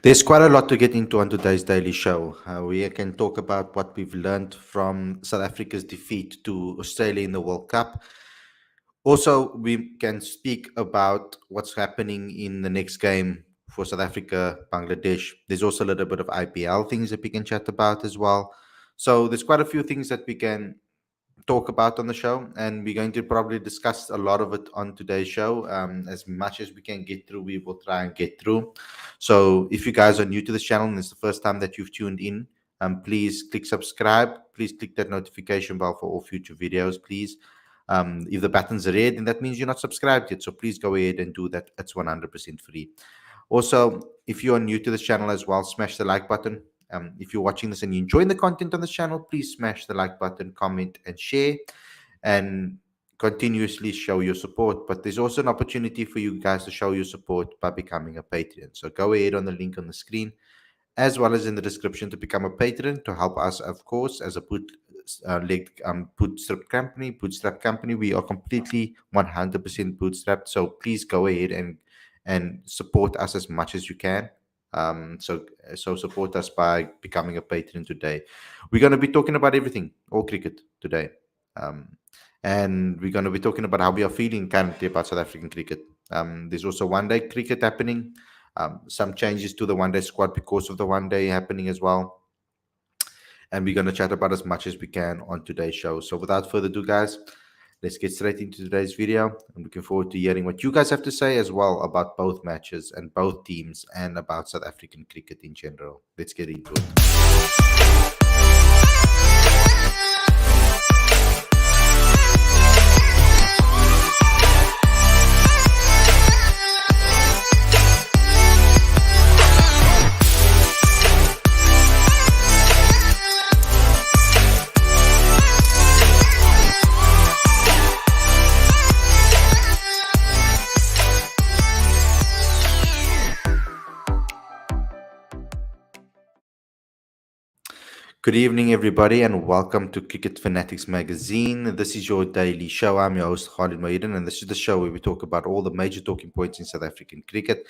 There's quite a lot to get into on today's daily show. We can talk about what we've learned from South Africa's defeat to Australia in the World Cup. Also, we can speak about what's happening in the next game for South Africa, Bangladesh. There's also a little bit of IPL things that we can chat about as well. So there's quite a few things that we can talk about on the show, and we're going to probably discuss a lot of it on today's show. As much as we can get through, we will try and get through. So if you guys are new to this channel and it's the first time that you've tuned in, please click subscribe. Please click that notification bell for all future videos, please. If the button's red, then that means you're not subscribed yet. So please go ahead and do that. It's 100% free. Also, if you are new to this channel as well, smash the like button. If you're watching this and you're enjoying the content on this channel, please smash the like button, comment, and share, and continuously show your support. But there's also an opportunity for you guys to show your support by becoming a Patreon. So go ahead on the link on the screen, as well as in the description, to become a patron to help us, of course, as a bootstrap company. We are completely 100% bootstrapped. So please go ahead and support us as much as you can. So support us by becoming a patron today. We're going to be talking about everything, all cricket today. And we're going to be talking about how we are feeling currently about South African cricket. There's also one-day cricket happening. Some changes to the one-day squad because of the one-day happening as well. And we're going to chat about as much as we can on today's show. So without further ado, guys, let's get straight into today's video. I'm looking forward to hearing what you guys have to say as well about both matches and both teams and about South African cricket in general. Let's get into it. Good evening, everybody, and welcome to Cricket Fanatics Magazine. This is your daily show. I'm your host, Khalid, and this is the show where we talk about all the major talking points in South African cricket.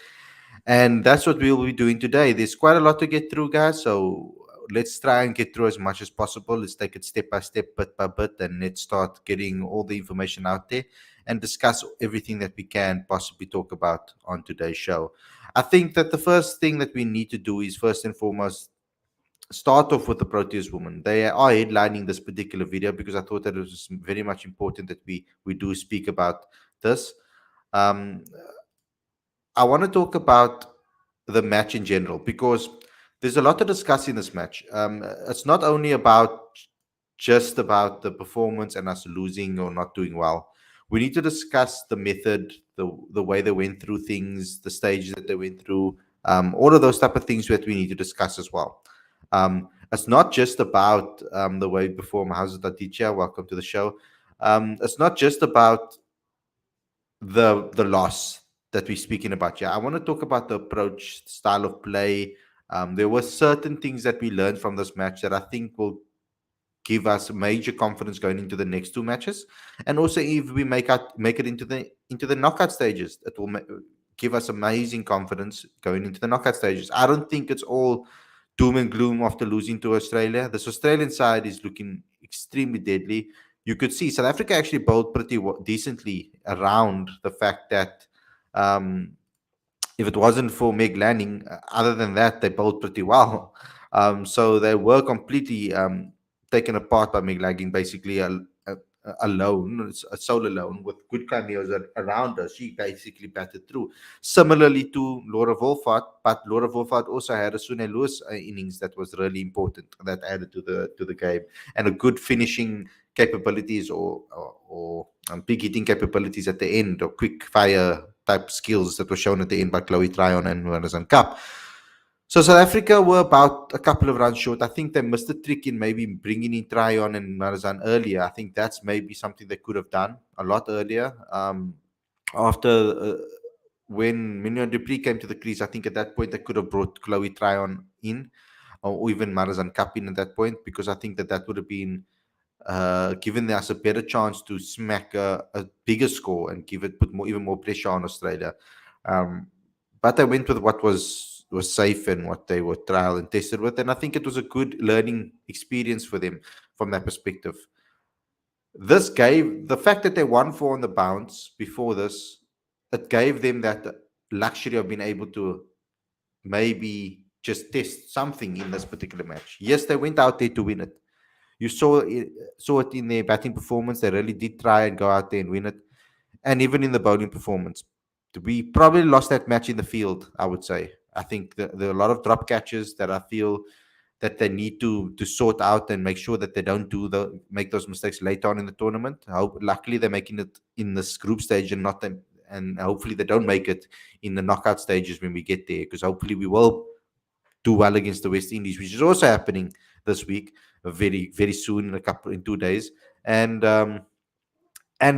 And that's what we'll be doing today. There's quite a lot to get through, guys, so let's try and get through as much as possible. Let's take it step by step, bit by bit, and let's start getting all the information out there and discuss everything that we can possibly talk about on today's show. I think that the first thing that we need to do is, first and foremost, start off with the Proteas woman. They are headlining this particular video because I thought that it was very much important that we do speak about this. Um, I want to talk about the match in general because there's a lot to discuss in this match. It's not only just about the performance and us losing or not doing well. We need to discuss the method, the way they went through things, the stages that they went through, all of those type of things that we need to discuss as well. It's not just about the way we perform. How's it, Aditya? Welcome to the show. It's not just about the loss that we're speaking about here. I want to talk about the approach, style of play. There were certain things that we learned from this match that I think will give us major confidence going into the next two matches, and also if we make it into the knockout stages, it will give us amazing confidence going into the knockout stages. I don't think it's all doom and gloom after losing to Australia. This Australian side is looking extremely deadly. You could see South Africa actually bowled pretty decently around the fact that if it wasn't for Meg Lanning, other than that, they bowled pretty well. So they were completely taken apart by Meg Lanning, basically alone, a solo alone with good cameos around her. She basically batted through. Similarly to Laura Wolfhard, but Laura Wolfhard also had a Sune Lewis innings that was really important, that added to the game, and a good finishing capabilities or big hitting capabilities at the end, or quick fire type skills that were shown at the end by Chloe Tryon and Marizan Cup. So South Africa were about a couple of runs short. I think they missed a trick in maybe bringing in Tryon and Marizan earlier. I think that's maybe something they could have done a lot earlier. After when Mignon Dupree came to the crease, I think at that point they could have brought Chloe Tryon in, or even Marizan Cup in at that point, because I think that would have been given us a better chance to smack a bigger score and put even more pressure on Australia. But they went with what was was safe and what they were trial and tested with. And I think it was a good learning experience for them from that perspective. This gave the fact that they won four on the bounce before this, it gave them that luxury of being able to maybe just test something in this particular match. Yes, they went out there to win it. You saw it in their batting performance. They really did try and go out there and win it, and even in the bowling performance. We probably lost that match in the field, I would say. I think there are a lot of drop catches that I feel that they need to sort out and make sure that they don't make those mistakes later on in the tournament. Luckily, they're making it in this group stage and not them, and hopefully they don't make it in the knockout stages when we get there, because hopefully we will do well against the West Indies, which is also happening this week, very very soon in 2 days, and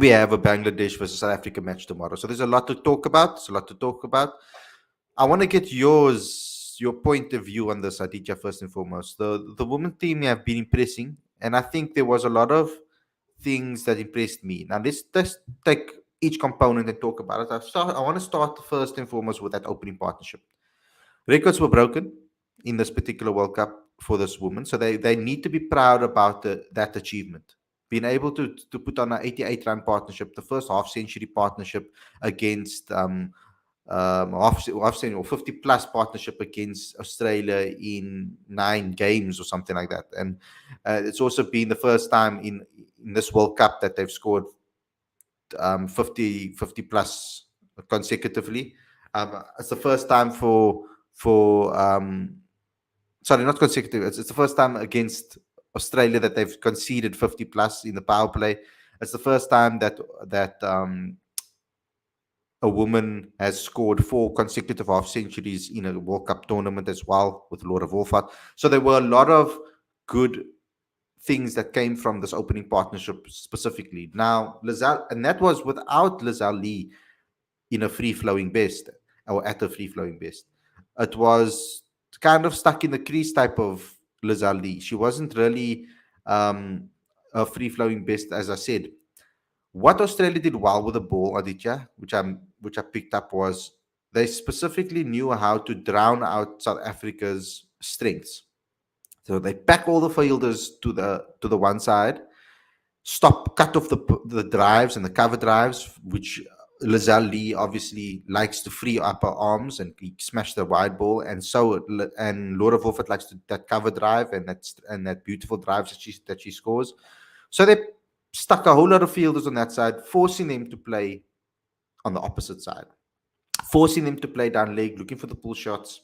we have a Bangladesh versus South Africa match tomorrow. So there's a lot to talk about. There's a lot to talk about. I want to get your point of view on this, Aditya, first and foremost. The women team have been impressing, and I think there was a lot of things that impressed me. Now let's take each component and talk about it. I want to start first and foremost with that opening partnership. Records were broken in this particular World Cup for this woman, so they need to be proud about that achievement. Being able to put on an 88-run partnership, the first half-century partnership against half century or 50 plus partnership against Australia in 9 games or something like that. And it's also been the first time in this World Cup that they've scored 50 plus consecutively. It's the first time sorry, not consecutive. It's the first time against Australia that they've conceded 50 plus in the power play. It's the first time that a woman has scored 4 consecutive half centuries in a World Cup tournament as well with Laura Wolfart. So there were a lot of good things that came from this opening partnership specifically. Now, and that was without Lizelle Lee in a free-flowing best or at a free-flowing best. It was kind of stuck in the crease type of Lizelle Lee. She wasn't really a free-flowing best, as I said. What Australia did well with the ball, Aditya, which I picked up, was they specifically knew how to drown out South Africa's strengths. So they pack all the fielders to the one side, cut off the drives and the cover drives, which Lizelle Lee obviously likes to free up her arms and smash the wide ball, and Laura Wolfert likes that cover drive and that beautiful drive that she scores. So they stuck a whole lot of fielders on that side, forcing them to play on the opposite side, forcing them to play down leg, looking for the pull shots,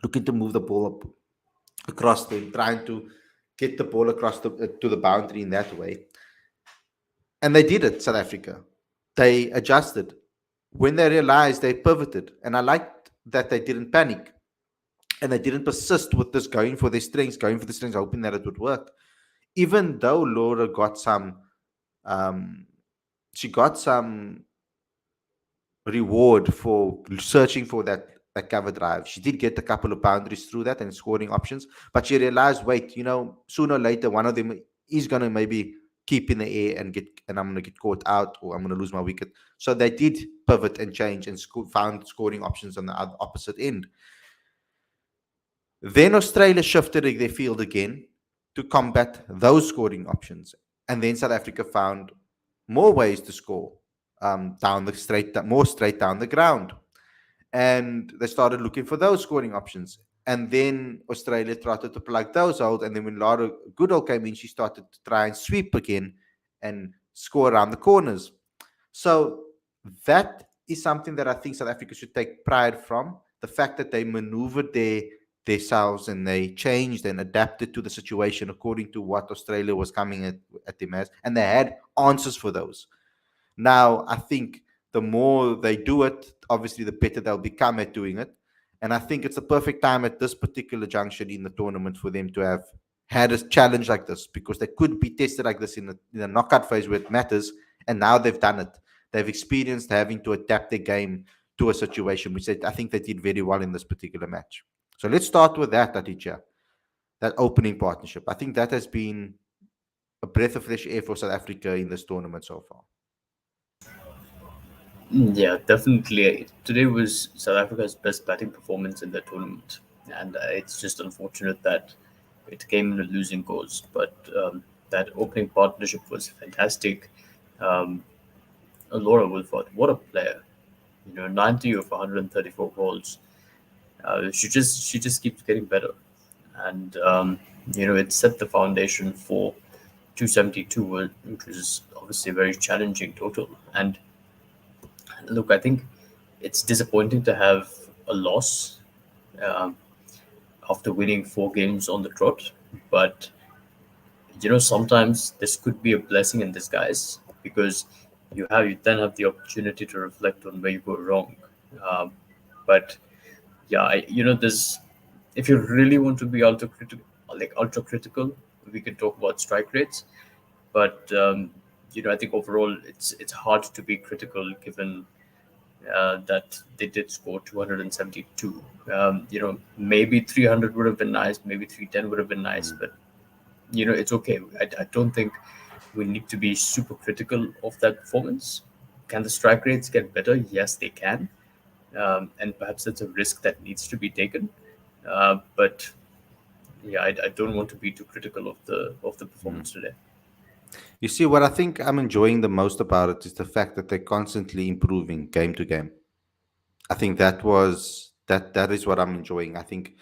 looking to move the ball up across them, trying to get the ball across to the boundary in that way. And they did it, South Africa. They adjusted. When they realized, they pivoted. And I liked that they didn't panic. And they didn't persist with this going for their strengths, hoping that it would work. Even though Laura got some reward for searching for that cover drive. She did get a couple of boundaries through that and scoring options, but she realized, wait, sooner or later one of them is going to maybe keep in the air and I'm going to get caught out, or I'm going to lose my wicket. So they did pivot and change and found scoring options on the opposite end. Then Australia shifted their field again to combat those scoring options, and then South Africa found more ways to score more straight down the ground. And they started looking for those scoring options. And then Australia started to plug those out. And then when Lara Goodall came in, she started to try and sweep again and score around the corners. So that is something that I think South Africa should take pride from. The fact that they maneuvered themselves and they changed and adapted to the situation according to what Australia was coming at them as. And they had answers for those. Now, I think the more they do it, obviously, the better they'll become at doing it. And I think it's the perfect time at this particular junction in the tournament for them to have had a challenge like this, because they could be tested like this in the knockout phase where it matters. And now they've done it. They've experienced having to adapt their game to a situation, which I think they did very well in this particular match. So let's start with that, Aditya, that opening partnership. I think that has been a breath of fresh air for South Africa in this tournament so far. Yeah, definitely. Today was South Africa's best batting performance in the tournament, and it's just unfortunate that it came in a losing cause. But that opening partnership was fantastic. Um, Laura Wilford, what a player! 90 of 134 balls. She just keeps getting better, and it set the foundation for 272, which was obviously a very challenging total. And look, I think it's disappointing to have a loss um, after winning 4 games on the trot, but sometimes this could be a blessing in disguise because you then have the opportunity to reflect on where you go wrong. Um, but yeah, there's if you really want to be ultra critical, we can talk about strike rates. But I think overall it's hard to be critical given that they did score 272. Maybe 300 would have been nice, maybe 310 would have been nice, Mm, but it's okay. I don't think we need to be super critical of that performance. Can the strike rates get better? Yes, they can, and perhaps that's a risk that needs to be taken. But yeah, I don't want to be too critical of the mm. performance today. You see, what I think I'm enjoying the most about it is the fact that they're constantly improving game to game. I think that is what I'm enjoying. I think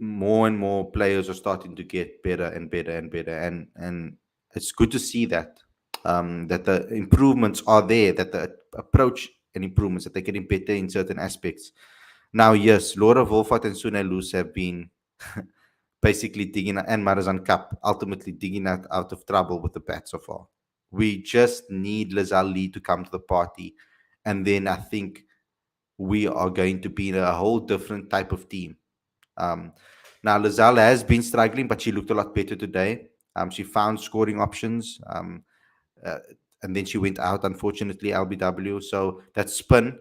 more and more players are starting to get better and better and better, and it's good to see that that the improvements are there, that the approach and improvements that they're getting better in certain aspects. Now, yes, Laura Wolfert and Sunelus have been basically digging, and Marazan Cup ultimately digging out of trouble with the bat so far. We just need Lazal Lee to come to the party, and then I think we are going to be in a whole different type of team. Um, Now, Lazal has been struggling, but she looked a lot better today. She found scoring options, uh, and then she went out, unfortunately, LBW. So that spin,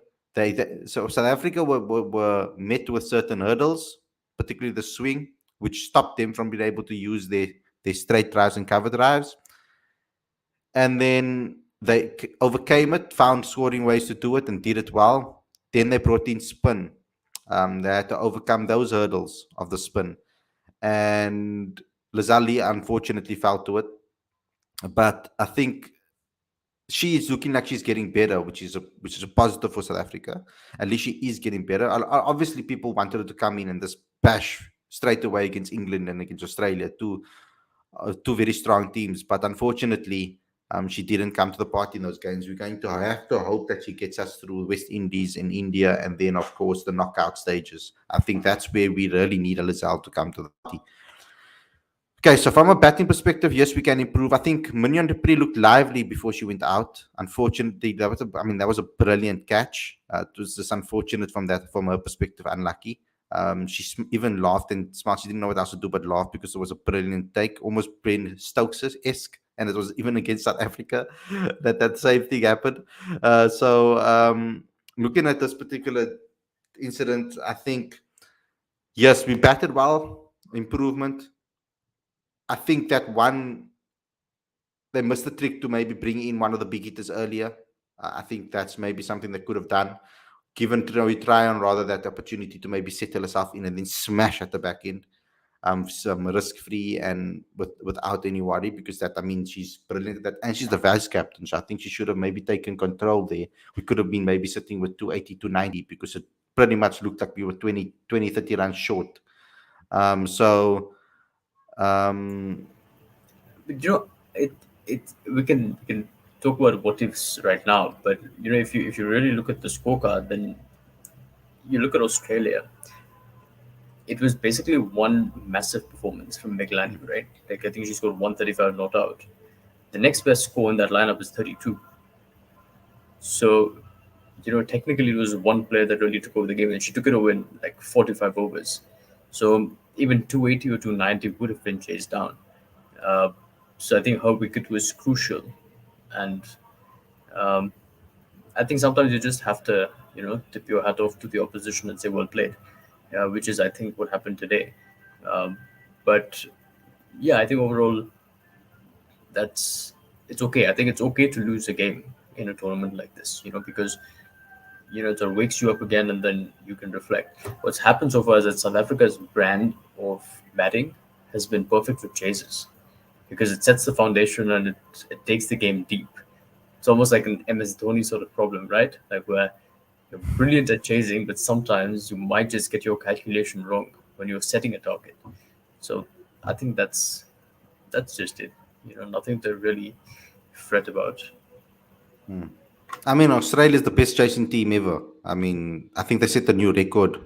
so South Africa were met with certain hurdles, particularly the swing, which stopped them from being able to use their straight drives and cover drives. And then they overcame it, found scoring ways to do it, and did it well. Then they brought in spin. They had to overcome those hurdles of the spin, and Lazali unfortunately fell to it. But I think she is looking like she's getting better, which is a positive for South Africa. At least she is getting better. Obviously, people wanted her to come in and just bash straight away against England and against Australia, two very strong teams. But unfortunately, she didn't come to the party in those games. We're going to have to hope that she gets us through West Indies and India, and then of course the knockout stages. I think that's where we really need Alizal to come to the party. Okay, so from a batting perspective, yes, we can improve. I think Mignon de Pree looked lively before she went out. Unfortunately, that was a brilliant catch. It was just unfortunate from her perspective, unlucky. Even laughed and smiled. She didn't know what else to do but laugh because it was a brilliant take, almost Brent Stokes-esque, and it was even against South Africa that same thing happened. So looking at this particular incident, I think yes, we batted well. Improvement. I think that they missed the trick to maybe bring in one of the big hitters earlier. I think that's maybe something they could have done. Given we try on rather that opportunity to maybe settle herself in and then smash at the back end, some risk free and without any worry, because that, I mean, she's brilliant at that, and she's the vice captain. So I think she should have maybe taken control there. We could have been maybe sitting with 280, 290, because it pretty much looked like we were 30 runs short. So um, But it we can talk about what ifs right now, but if you really look at the scorecard, then you look at Australia. It was basically one massive performance from Meglani, right? Like I think she scored 135 not out. The next best score in that lineup is 32. So technically it was one player that really took over the game, and she took it over in like 45 overs. So even 280 or 290 would have been chased down. Uh, so I think her wicket was crucial, and um, I think sometimes you just have to tip your hat off to the opposition and say well played, which is I think what happened today. Um, but yeah, I think overall that's it's okay. I think it's okay to lose a game. in a tournament like this, because it sort of wakes you up again, and then you can reflect. What's happened so far is that South Africa's brand of batting has been perfect for chases because it sets the foundation and it takes the game deep. It's almost like an MS Dhoni sort of problem, right? Like where you're brilliant at chasing, but sometimes you might just get your calculation wrong when you're setting a target. So I think that's just it. Nothing to really fret about. I mean, Australia is the best chasing team ever. I mean, I think they set a new record.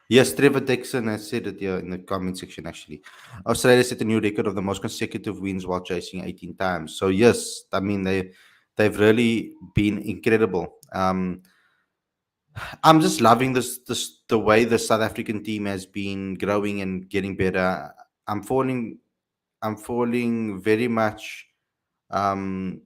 Yes, Trevor Dixon has said it here in the comment section. Actually, Australia set a new record of the most consecutive wins while chasing 18 times. So yes, I mean they've really been incredible. I'm just loving this the way the South African team has been growing and getting better. I'm falling I'm falling very much um,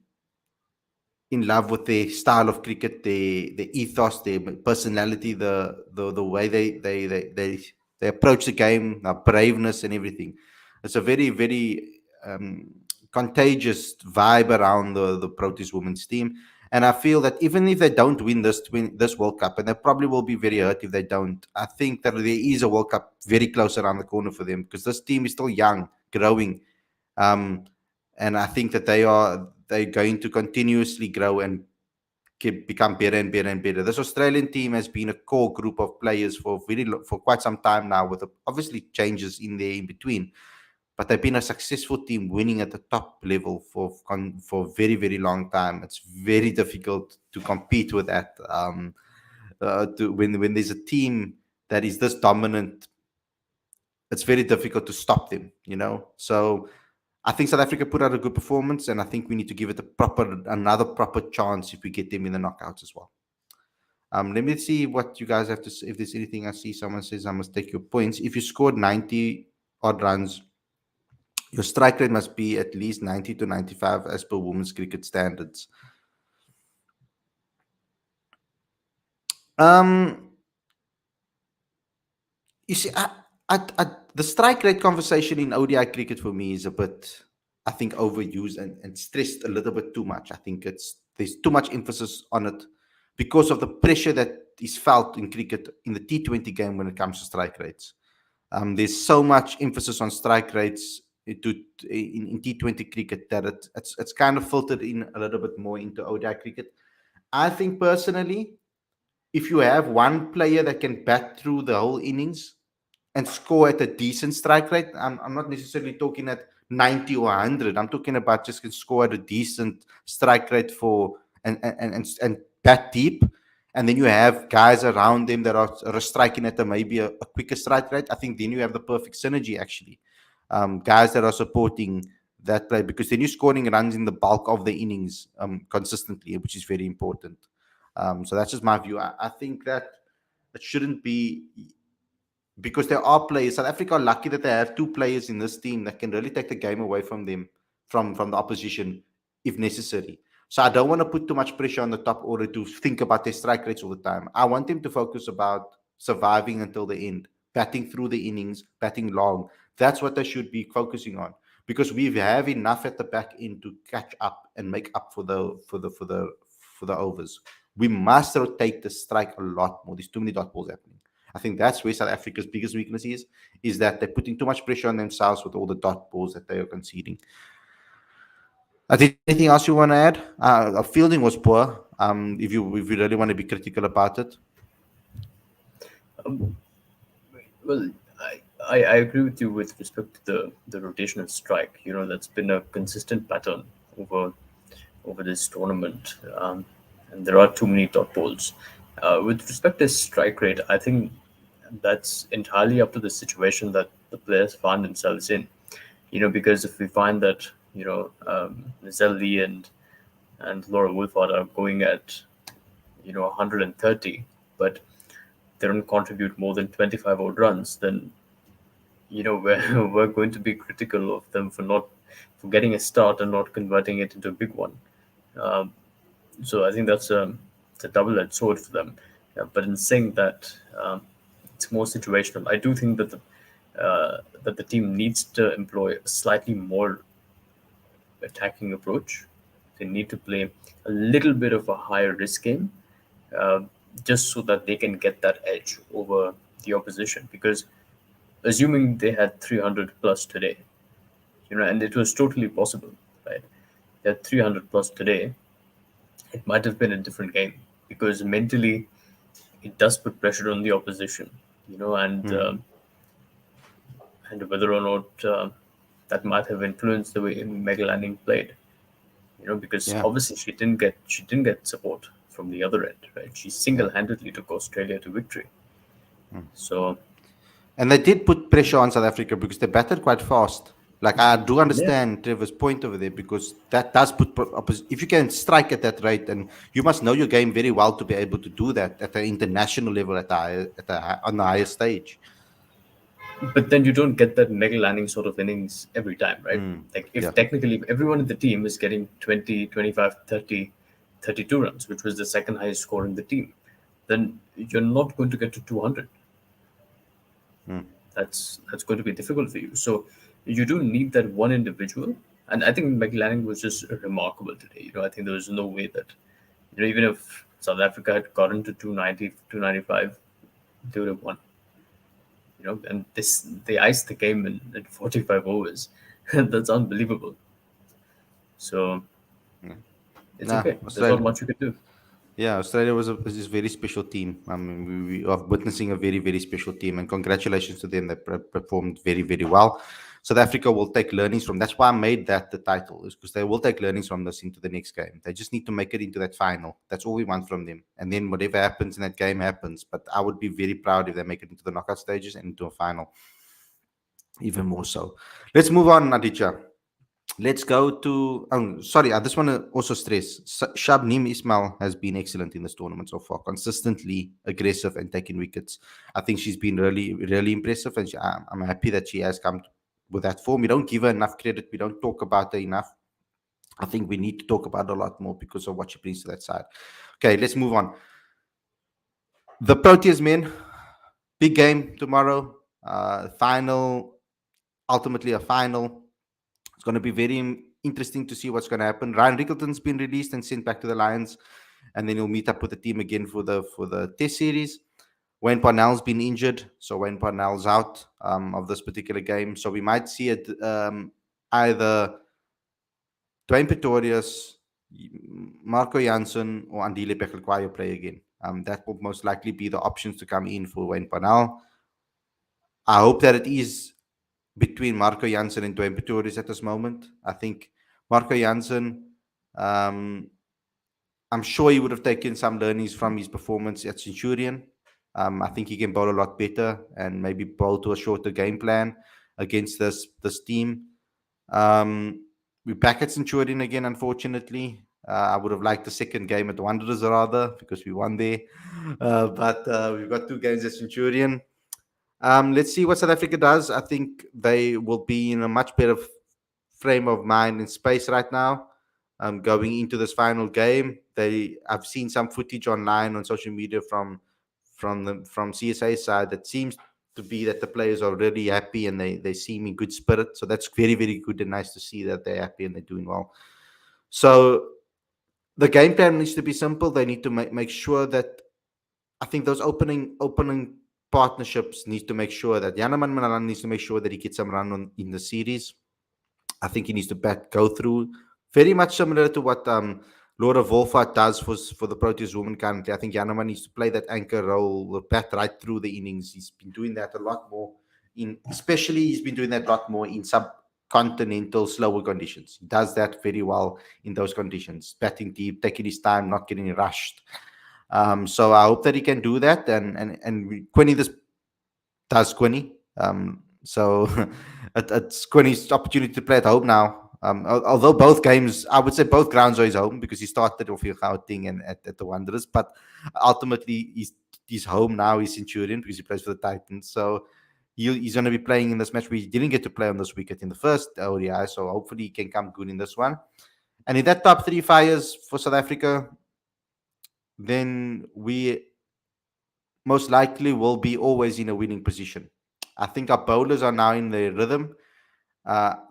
in love with their style of cricket, their ethos, their personality, the way they approach the game, their braveness and everything. It's a very contagious vibe around the Proteas women's team. And I feel that even if they don't win this World Cup, and they probably will be very hurt if they don't, I think that there is a World Cup very close around the corner for them because this team is still young, growing, um, and I think that they're going to continuously grow and become better and better and better. This Australian team has been a core group of players for quite some time now, with obviously changes in there in between. But they've been a successful team, winning at the top level for a very long time. It's very difficult to compete with that. When there's a team that is this dominant, it's very difficult to stop them. So I think South Africa put out a good performance, and I think we need to give it another proper chance if we get them in the knockouts as well. Let me see what you guys have to say. If there's anything I see, someone says I must take your points. If you scored 90 odd runs, your strike rate must be at least 90 to 95 as per women's cricket standards. Um, You see, the strike rate conversation in ODI cricket for me is a bit, I think, overused and stressed a little bit too much. I think there's too much emphasis on it because of the pressure that is felt in cricket in the T20 game when it comes to strike rates. There's so much emphasis on strike rates in T20 cricket that it's kind of filtered in a little bit more into ODI cricket. I think personally, if you have one player that can bat through the whole innings and score at a decent strike rate. I'm not necessarily talking at 90 or 100. I'm talking about just can score at a decent strike rate and bat deep. And then you have guys around them that are striking at maybe a quicker strike rate. I think then you have the perfect synergy, actually. Guys that are supporting that play, because then you're scoring runs in the bulk of the innings consistently, which is very important. So that's just my view. I think that it shouldn't be, because there are players. South Africa are lucky that they have two players in this team that can really take the game away from them, from the opposition, if necessary. So I don't want to put too much pressure on the top order to think about their strike rates all the time. I want them to focus about surviving until the end, batting through the innings, batting long. That's what they should be focusing on, because we have enough at the back end to catch up and make up for the overs. We must rotate the strike a lot more. There's too many dot balls happening. I think that's where South Africa's biggest weakness is that they're putting too much pressure on themselves with all the dot balls that they are conceding. I think anything else you want to add? Fielding was poor. If you really want to be critical about it. Um, well, I agree with you with respect to the rotational strike. That's been a consistent pattern over this tournament, and there are too many dot balls. With respect to strike rate, I think that's entirely up to the situation that the players find themselves in. Because if we find that Giselle Lee and Laura Wolford are going at 130, but they don't contribute more than 25 odd runs, then we're going to be critical of them for getting a start and not converting it into a big one. Um, so I think it's a double-edged sword for them. But in saying that, it's more situational. I do think that the team needs to employ a slightly more attacking approach they need to play a little bit of a higher risk game, uh, just so that they can get that edge over the opposition. Because assuming they had 300 plus today, and it was totally possible, right? They had 300 plus today, it might have been a different game because mentally it does put pressure on the opposition, and whether or not that might have influenced the way Meg Lanning played, because Yeah. obviously she didn't get support from the other end, right? She Yeah. single-handedly took Australia to victory. So And they did put pressure on South Africa because they batted quite fast. Like I do yeah, understand Trevor's point over there because that does put if you can strike at that rate, and you must know your game very well to be able to do that at the international level on the highest stage. but then you don't get that Meg Lanning sort of innings every time, right? Like Yeah. if technically if everyone in the team is getting 20, 25, 30, 32 runs, which was the second highest score in the team, then you're not going to get to 200. That's going to be difficult for you. So you do need that one individual, and I think McLaren was just remarkable today. I think there was no way that even if South Africa had gotten to 290, 295, they would have won. And they iced the game in 45 overs. That's unbelievable. So it's Nah, okay. There's not Australia. much you can do. Yeah, Australia was a very special team. I mean, we are witnessing a very, very special team, and congratulations to them. They performed very, very well. South Africa will take learnings from. That's why I made that the title, is because they will take learnings from this into the next game. They just need to make it into that final. That's all we want from them. And then whatever happens in that game happens. But I would be very proud if they make it into the knockout stages and into a final, even more so. Let's move on, Aditya. Let's go to. Sorry, I just want to also stress Shabnim Ismail has been excellent in this tournament so far, consistently aggressive and taking wickets. I think she's been really, really impressive, and I'm happy that she has come with that form. We don't give her enough credit, we don't talk about her enough. I think we need to talk about her a lot more because of what she brings to that side. Okay, let's move on. The Proteas men, big game tomorrow. Final, ultimately a final. It's going to be very interesting to see what's going to happen. Ryan Rickleton's been released and sent back to the Lions, and then he'll meet up with the team again for the Test series. Wayne Parnell's been injured, so Wayne Parnell's out of this particular game. So we might see it either Dwayne Pretorius, Marco Janssen, or Andile Bekelkwayo play again. That will most likely be the options to come in for Wayne Parnell. I hope that it is between Marco Janssen and Dwayne Pretorius at this moment. I think Marco Janssen, I'm sure he would have taken some learnings from his performance at Centurion. I think he can bowl a lot better and maybe bowl to a shorter game plan against this team. We're back at Centurion again, unfortunately. I would have liked the second game at the Wanderers rather because we won there. But we've got two games at Centurion. Let's see what South Africa does. I think they will be in a much better frame of mind and space right now. Going into this final game, I've seen some footage online on social media from CSA side that seems to be that the players are really happy and they seem in good spirit. So that's very, very good and nice to see that they're happy and they're doing well. So the game plan needs to be simple. They need to make sure that I think those opening partnerships need to make sure that Yanaman Manalan needs to make sure that he gets some run in the series. I think he needs to go through very much similar to what Laura Wolfart does for the Proteas women currently. I think Yanaman needs to play that anchor role, bat right through the innings. He's been doing that a lot more especially he's been doing that a lot more in subcontinental slower conditions. He does that very well in those conditions, batting deep, taking his time, not getting rushed. So I hope that he can do that, and Quinny this does Quinny. So it's Quinny's opportunity to play at home now. Although both games, I would say both grounds are his home because he started off here Gauteng and at the Wanderers, but ultimately he's home now. He's Centurion because he plays for the Titans. So he's going to be playing in this match. We didn't get to play on this wicket in the first ODI, so hopefully he can come good in this one. And in that top three fires for South Africa, then we most likely will be always in a winning position. I think our bowlers are now in their rhythm.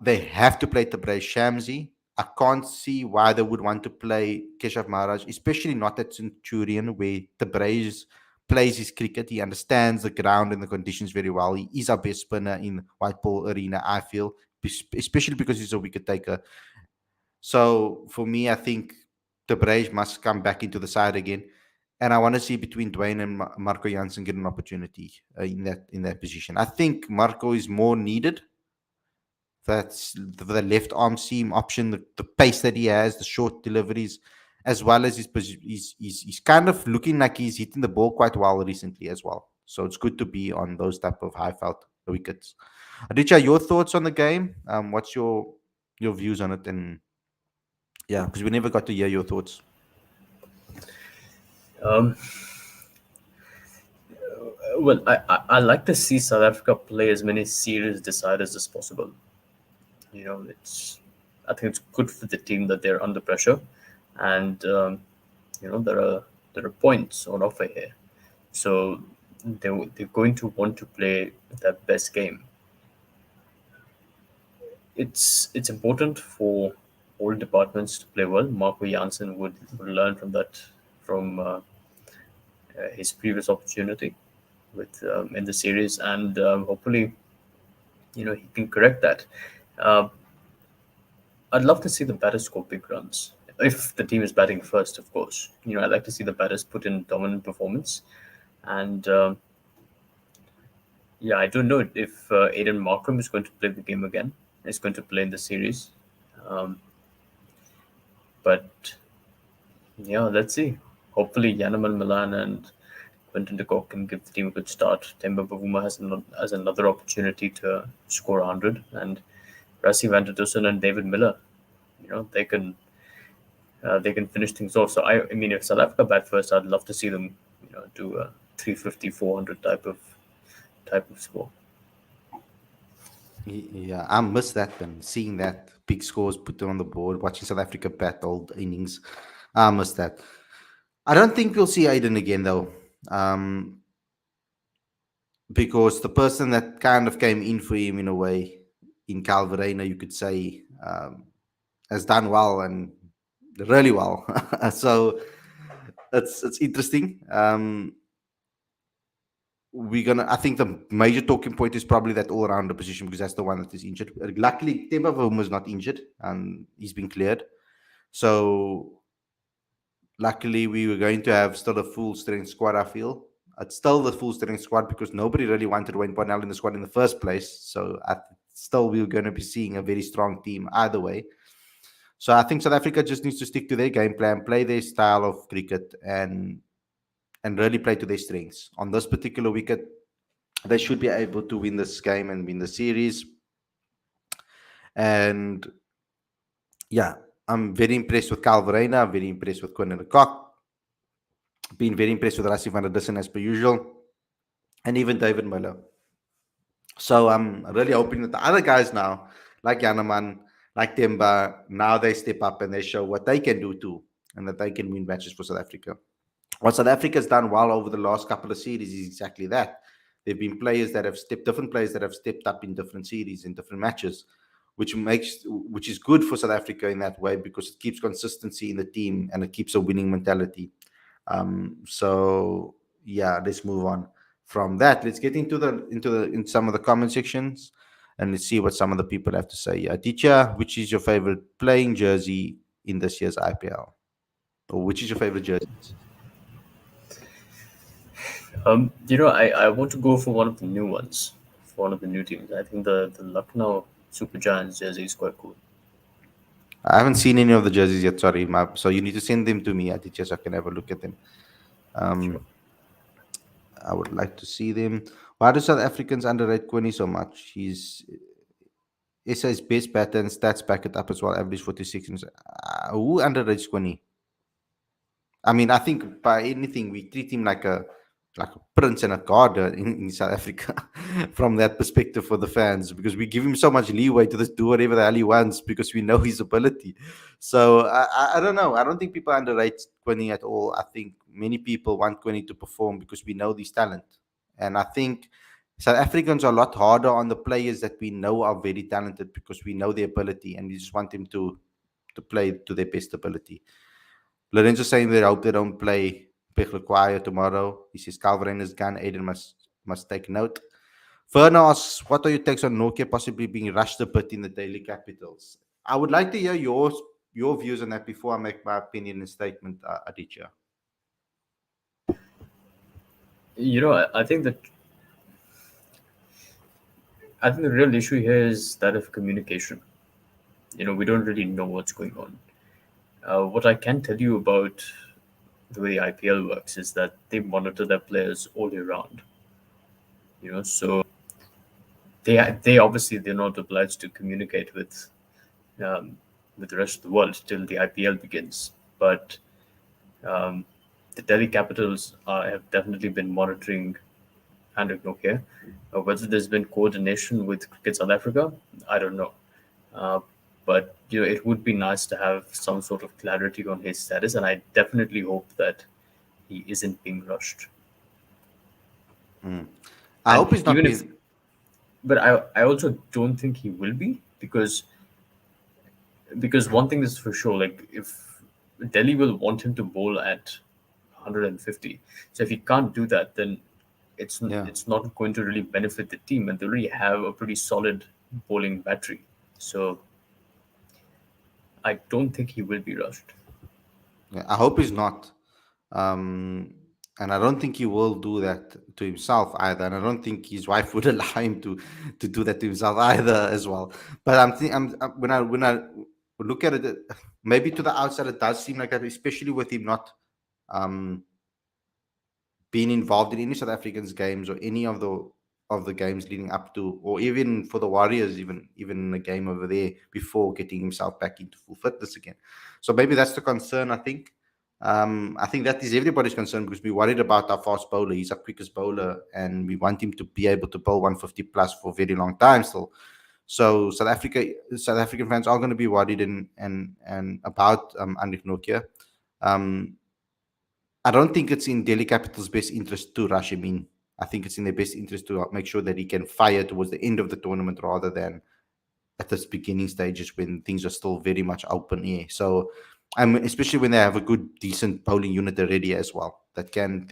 They have to play Tabraiz Shamsi. I can't see why they would want to play Keshav Maharaj, especially not at Centurion, where the Braves plays his cricket. He understands the ground and the conditions very well. He is our best spinner in White Ball Arena, I feel, especially because he's a wicket taker. So for me, I think the Braves must come back into the side again. And I want to see between Dwayne and Marco Janssen get an opportunity in that position. I think Marco is more needed. That's the left arm seam option, the pace that he has, the short deliveries, as well as he's kind of looking like he's hitting the ball quite well recently as well. So it's good to be on those type of high felt wickets. Aditya, your thoughts on the game? What's your views on it? And yeah, because we never got to hear your thoughts. Um, well, I like to see South Africa play as many series deciders as possible. It's I think it's good for the team that they're under pressure, and there are points on offer here, so they're going to want to play their best game. It's important for all departments to play well. Marco Janssen would learn from that from his previous opportunity with in the series, and hopefully he can correct that. Uh, I'd love to see the batters score big runs. If the team is batting first, of course. I'd like to see the batters put in dominant performance. And yeah, I don't know if Aiden Markram is going to play the game again. He's going to play in the series. Um, but yeah, let's see. Hopefully, Yanamal Milan and Quentin de Kock can give the team a good start. Temba Bavuma has another opportunity to score 100. And Rassi van der Dussen and David Miller, they can finish things off. So I mean, if South Africa bat first, I'd love to see them, do a 350, 400 type of score. Yeah, I miss that then. Seeing that big scores put on the board, watching South Africa bat old innings. I miss that. I don't think we'll see Aiden again though. Because the person that kind of came in for him in a way, in Calvarena, you could say, has done well and really well. So it's interesting. We're gonna. I think the major talking point is probably that all-rounder position because that's the one that is injured. Luckily, Temba Bavuma is not injured and he's been cleared. So luckily, we were going to have still a full strength squad. I feel it's still the full strength squad because nobody really wanted Wayne Parnell in the squad in the first place. So still, we were going to be seeing a very strong team either way. So I think South Africa just needs to stick to their game plan, play their style of cricket, and really play to their strengths. On this particular wicket, they should be able to win this game and win the series. And yeah, I'm very impressed with Calvarena. I'm very impressed with Quinn Cock. Been very impressed with Rassi van der Dussen as per usual, and even David Miller. So I'm really hoping that the other guys now, like Yanaman, like Temba, now they step up and they show what they can do too, and that they can win matches for South Africa. What South Africa's done well over the last couple of series is exactly that. There have been different players that have stepped up in different series, in different matches, which is good for South Africa in that way because it keeps consistency in the team and it keeps a winning mentality. So yeah, let's move on from that. Let's get in some of the comment sections and let's see what some of the people have to say. Aditya, which is your favorite playing jersey in this year's IPL? Or which is your favorite jersey? I want to go for one of the new ones, for one of the new teams. I think the Lucknow Super Giants jersey is quite cool. I haven't seen any of the jerseys yet. Sorry, so you need to send them to me, Aditya, so I can have a look at them. Sure. I would like to see them. Why do South Africans underrate Quinny so much? He's SA's best batter and stats back it up as well. Average 46. Who underrates Quinny? I mean, I think by anything we treat him like a prince and a god in South Africa from that perspective for the fans because we give him so much leeway to just do whatever the hell he wants because we know his ability. So I don't know. I don't think people underrate Quinny at all. I think many people want Quinny to perform because we know this talent. And I think South Africans are a lot harder on the players that we know are very talented because we know their ability and we just want them to play to their best ability. Lorenzo saying they hope they don't play Pechlequire tomorrow. He says Calveren is gone. Aiden must take note. Verna asks, what are your takes on Nokia possibly being rushed a bit in the daily capitals? I would like to hear your views on that before I make my opinion and statement, Aditya. I think the real issue here is that of communication. We don't really know what's going on. What I can tell you about the way the IPL works is that they monitor their players all year round. So they obviously they're not obliged to communicate um, with the rest of the world till the IPL begins. But um, the Delhi Capitals have definitely been monitoring Andrew Nokia. Whether there's been coordination with Cricket South Africa, I don't know. Uh, but it would be nice to have some sort of clarity on his status, and I definitely hope that he isn't being rushed. Mm. I And hope he's not even if, being. but I also don't think he will be because one thing is for sure, like if Delhi will want him to bowl at 150, so if he can't do that, then Yeah. it's not going to really benefit the team, and they already have a pretty solid bowling battery. So I don't think he will be rushed. Yeah, I hope he's not. Um, and I don't think he will do that to himself either. And I don't think his wife would allow him to do that to himself either as well. But when I look at it, maybe to the outside it does seem like that, especially with him not um, being involved in any South Africans games or any of the games leading up to, or even for the Warriors, even in the game over there before getting himself back into full fitness again. So maybe that's the concern. I think that is everybody's concern because we're worried about our fast bowler. He's our quickest bowler, and we want him to be able to bowl 150 plus for a very long time still. So South African fans are going to be worried and about Andik Nokia. Um, I don't think it's in Delhi Capital's best interest to rush him in. I think it's in their best interest to make sure that he can fire towards the end of the tournament rather than at this beginning stages when things are still very much open air. So, especially when they have a good, decent bowling unit already as well that can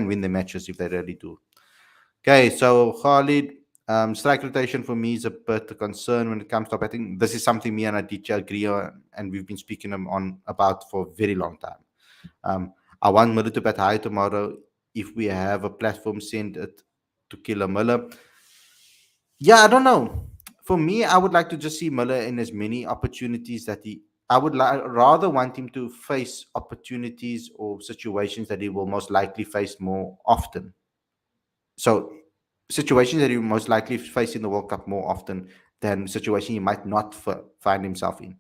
win the matches if they really do. Okay, so Khalid, strike rotation for me is a bit a concern when it comes to. I think this is something me and Aditya agree on, and we've been speaking on about for a very long time. Um, I want Miller to bat high tomorrow. If we have a platform, send it to Killer Miller. Yeah, I don't know. For me, I would like to just see Miller in as many opportunities that he. I would rather want him to face opportunities or situations that he will most likely face more often. So, situations that he will most likely face in the World Cup more often than situations he might not find himself in.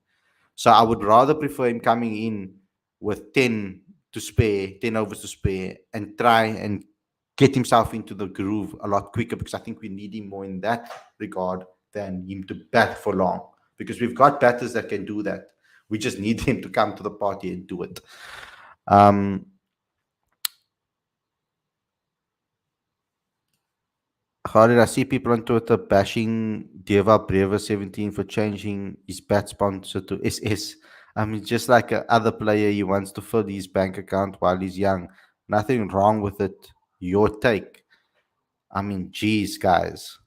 So I would rather prefer him coming in with 10 to spare, 10 overs to spare, and try and get himself into the groove a lot quicker because I think we need him more in that regard than him to bat for long. Because we've got batters that can do that. We just need him to come to the party and do it. Um, How did I see people on Twitter bashing Deva Breva 17 for changing his bat sponsor to SS? I mean, just like a other player, he wants to fill his bank account while he's young. Nothing wrong with it. Your take. I mean, geez, guys.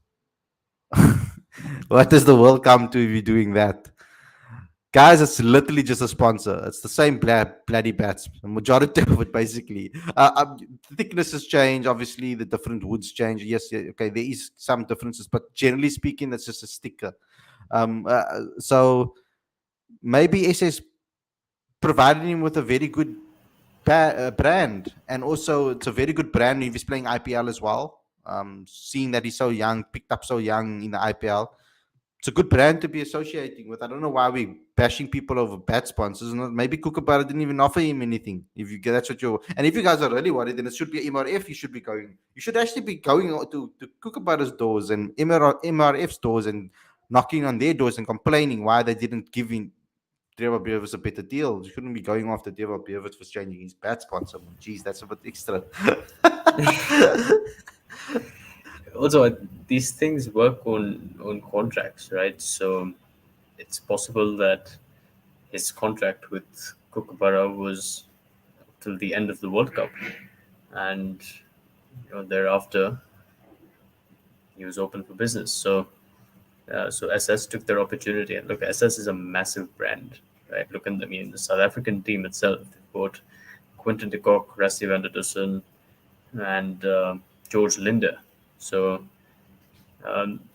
What does the world come to if you're doing that? Guys, it's literally just a sponsor. It's the same bloody bats. The majority of it, basically. The thicknesses change. Obviously, the different woods change. Yes, yeah, okay, there is some differences, but generally speaking, it's just a sticker. So maybe SS provided him with a very good brand, and also it's a very good brand if he's playing IPL as well. Seeing that he's so young, picked up so young in the IPL, it's a good brand to be associating with. I don't know why we bashing people over bad sponsors. Maybe Kookaburra didn't even offer him anything. If you that's what you're, and if you guys are really worried, then it should be MRF. You should be going. You should actually be going to Kookaburra's doors and MRF's doors and knocking on their doors and complaining why they didn't give in Trevor Beavis a better deal. You shouldn't be going after Trevor Beavis for changing his bad sponsor. Jeez, that's a bit extra. Also, these things work on contracts, right? So it's possible that his contract with Kookaburra was till the end of the World Cup, and thereafter he was open for business. So SS took their opportunity, and look, SS is a massive brand, right? Look at the South African team itself. They've got Quinton de Kock, Rassie van der Dussen, and George Linder. So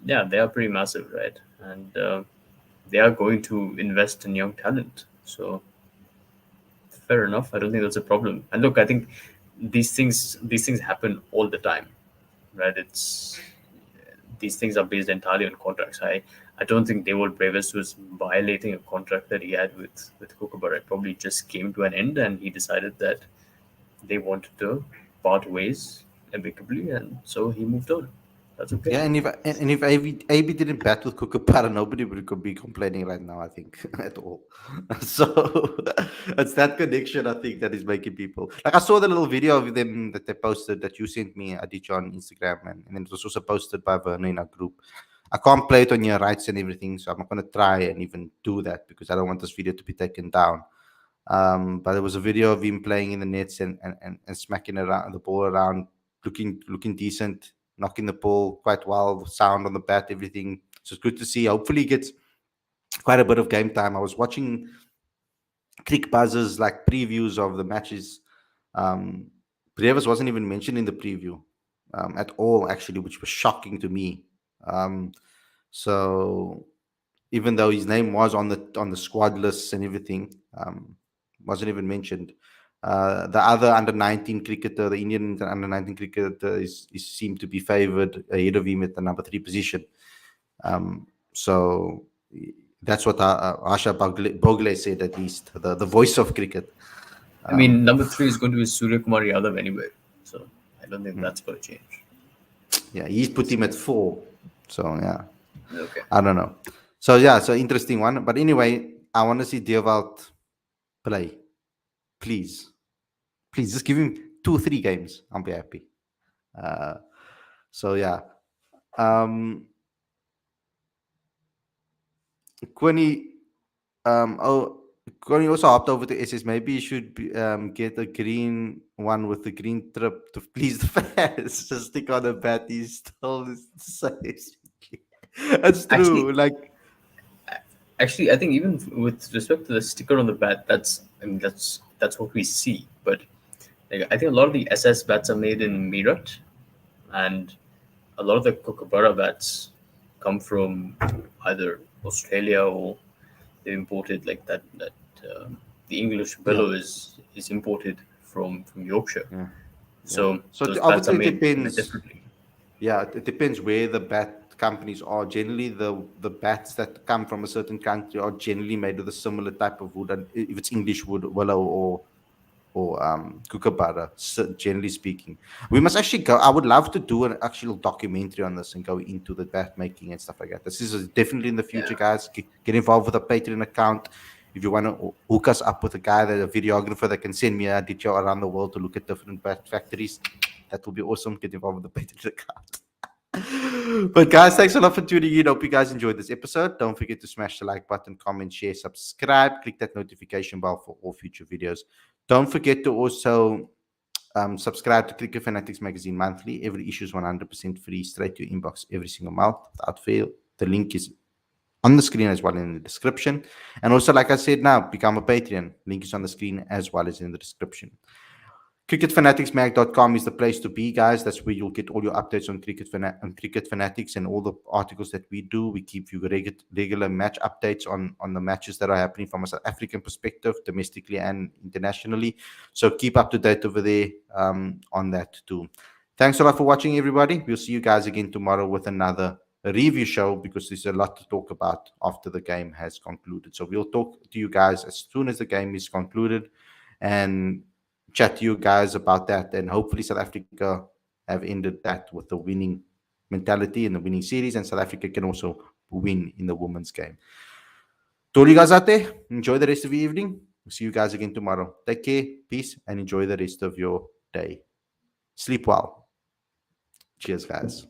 yeah, they are pretty massive, right? And they are going to invest in young talent. So fair enough. I don't think that's a problem. And look, I think these things happen all the time, right? It's these things are based entirely on contracts. I don't think David Brevis was violating a contract that he had with Kookaburra. It probably just came to an end, and he decided that they wanted to part ways amicably, and so he moved on. That's okay. Yeah, and if AB didn't bat with Kookaburra, nobody would be complaining right now, I think, at all. So it's that connection, I think, that is making people like. I saw the little video of them that they posted that you sent me, Aditya, on Instagram, and then it was also posted by Verna in our group. I can't play it on your rights and everything, so I'm not gonna try and even do that because I don't want this video to be taken down. But there was a video of him playing in the nets and smacking around the ball around, looking decent, knocking the ball quite well, sound on the bat, everything. So it's good to see. Hopefully, he gets quite a bit of game time. I was watching Crick Buzzers like previews of the matches. Um, Brevis wasn't even mentioned in the preview at all, actually, which was shocking to me. Um, so even though his name was on the squad lists and everything, wasn't even mentioned. The other under 19 cricketer, the Indian under 19 cricketer, is seemed to be favoured ahead of him at the number 3 position. So that's what Asha Bogle said, at least the voice of cricket. Number 3 is going to be Surya Kumar Yadav anyway, so I don't think that's going to change. Yeah, he's put him at 4. So yeah, Okay. I don't know. So yeah, so interesting one. But anyway, I want to see Dewald play. Please, just give him 2-3 games. I'll be happy. So yeah, Quinny. Quinny also hopped over to SS. Maybe you should get a green one with the green trip to please the fans. Just stick on the bat. He's still the same. That's true. Actually, I think even with respect to the sticker on the bat, that's what we see. But like, I think a lot of the SS bats are made in Meerut, and a lot of the Kookaburra bats come from either Australia or they imported like that. The English billow is imported from Yorkshire. Yeah. So So those bats are obviously it made depends. differently. Yeah, it depends where the bat companies are. Generally, the bats that come from a certain country are generally made with a similar type of wood. And if it's English wood, willow or kookaburra, generally speaking, we must actually go. I would love to do an actual documentary on this and go into the bat making and stuff like that. This is definitely in the future, Yeah. guys. Get involved with a Patreon account. If you want to hook us up with a guy, a videographer that can send me a detail around the world to look at different bat factories, that will be awesome. Get involved with the Patreon account. But guys, thanks a lot for tuning in. Hope you guys enjoyed this episode. Don't forget to smash the like button, comment, share, subscribe. Click that notification bell for all future videos. Don't forget to also subscribe to Cricket Fanatics Magazine monthly. Every issue is 100% free, straight to your inbox every single month without fail. The link is on the screen as well in the description. And also, like I said, now become a Patreon. Link is on the screen as well as in the description. CricketFanaticsMag.com is the place to be, guys. That's where you'll get all your updates on Cricket Fanatics and all the articles that we do. We keep you regular match updates on the matches that are happening from a South African perspective, domestically and internationally. So keep up to date over there on that too. Thanks a lot for watching, everybody. We'll see you guys again tomorrow with another review show because there's a lot to talk about after the game has concluded. So we'll talk to you guys as soon as the game is concluded and chat to you guys about that. And hopefully South Africa have ended that with the winning mentality in the winning series, and South Africa can also win in the women's game. To all you guys out there, enjoy the rest of your evening. We'll see you guys again tomorrow. Take care, peace, and enjoy the rest of your day. Sleep well. Cheers, guys.